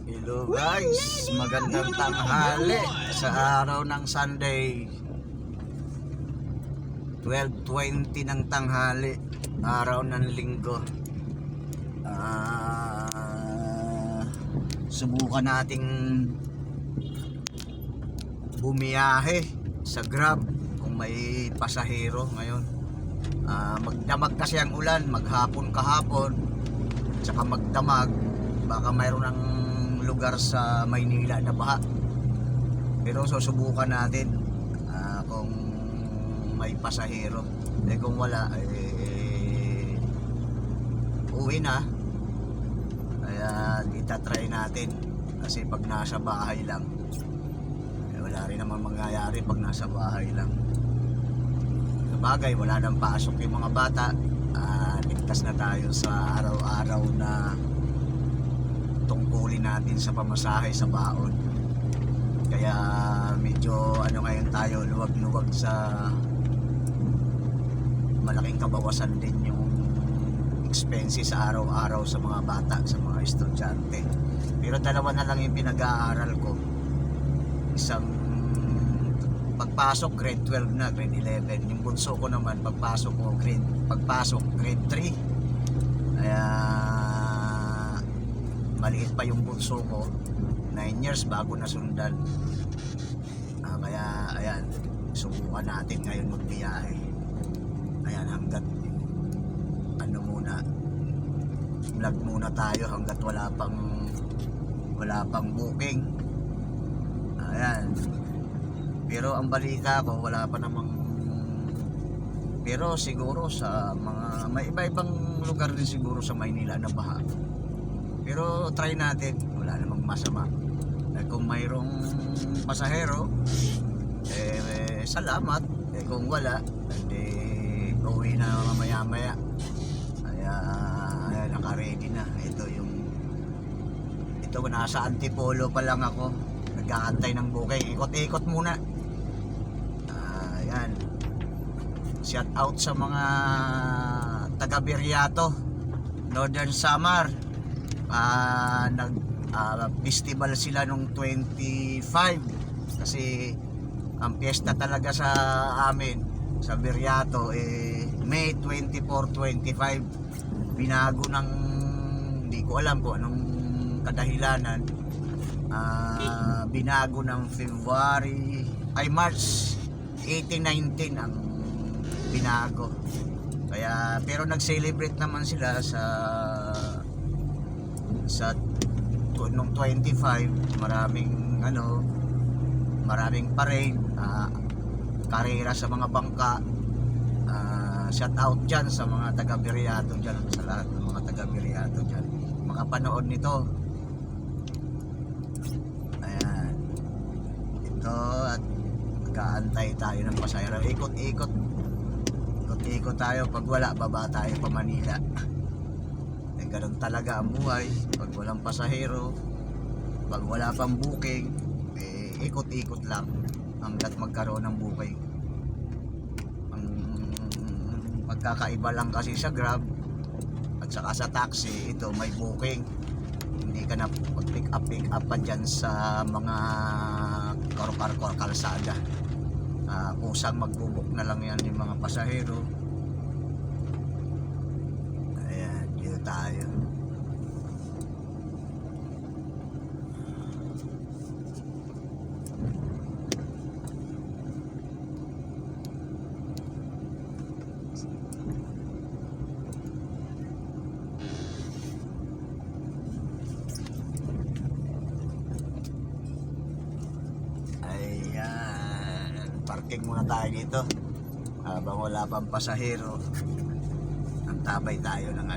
Hello guys, magandang tanghali sa araw ng Sunday 12:20 ng tanghali, araw ng linggo. Subukan nating bumiyahe sa Grab kung may pasahero ngayon. Magdamag kasi ang ulan, maghapon kahapon, tsaka magdamag, baka mayroon ng lugar sa Maynila na baha. Pero susubukan natin kung may pasahero. Kung wala, uwi na. Kaya itatry natin. Kasi pag nasa bahay lang, wala rin naman mangyayari pag nasa bahay lang. Sabagay, wala nang pasok yung mga bata. Ligtas na tayo sa araw-araw na tungkulin natin sa pamasahe sa baon. Kaya medyo ngayon tayo, luwag-luwag sa malaking kabawasan din yung expenses sa araw-araw sa mga bata, sa mga estudyante. Pero dalawa na lang yung pinag-aaral ko. Isang pagpasok grade 12 na, grade 11. Yung bunso ko naman pagpasok grade 3. Kaya maliit pa yung bunso ko, 9 years bago nasundan. Kaya ayan, subukan natin ngayon magbiyahe. Ayan, hanggat vlog muna tayo hanggat wala pang booking. Ayan, pero ang balita ko wala pa namang, pero siguro sa mga may iba-ibang lugar din siguro sa Maynila na baha. Pero try natin, wala namang masama. Kung mayroong pasahero, salamat. Kung wala, uwi na mamaya-maya. Kaya naka-ready na. Ito nasa Antipolo pa lang ako. Nag-aantay ng booking. Ikot-ikot muna. Ayan. Shout out sa mga taga Biryato, Northern Samar. Festival sila nung 25 kasi ang piyesta talaga sa amin sa Biryato May 24-25. Binago ng, hindi ko alam kung anong kadahilanan, binago ng March 18-19 ang binago. Kaya pero nag-celebrate naman sila sa nung 25, maraming parade, karera sa mga bangka. Shout out dyan sa mga taga Biryato dyan, sa lahat ng mga taga Biryato dyan, makapanood nito. Ayan, ito, at kaantay tayo ng pasahero. Ikot-ikot tayo. Pag wala, baba tayo pa Manila. Ganun talaga ang buhay. Pag walang pasahero, pag wala pang booking, ikot-ikot lang hanggat magkaroon ng booking. Ang pagkakaiba lang kasi sa Grab at saka sa taxi, ito may booking. Hindi ka na pick up pa dyan sa mga kalsada. Kusang magbubuk na lang yan yung mga pasahero. Tayo. Ayan, parking muna tayo dito habang wala pang pasahero. Antabay tayo ng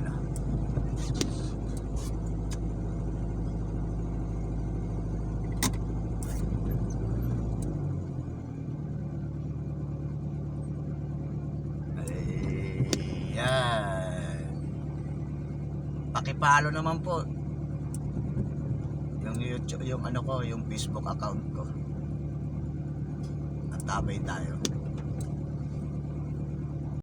pakipalo naman po yung YouTube, yung Facebook account ko. Antabay tayo.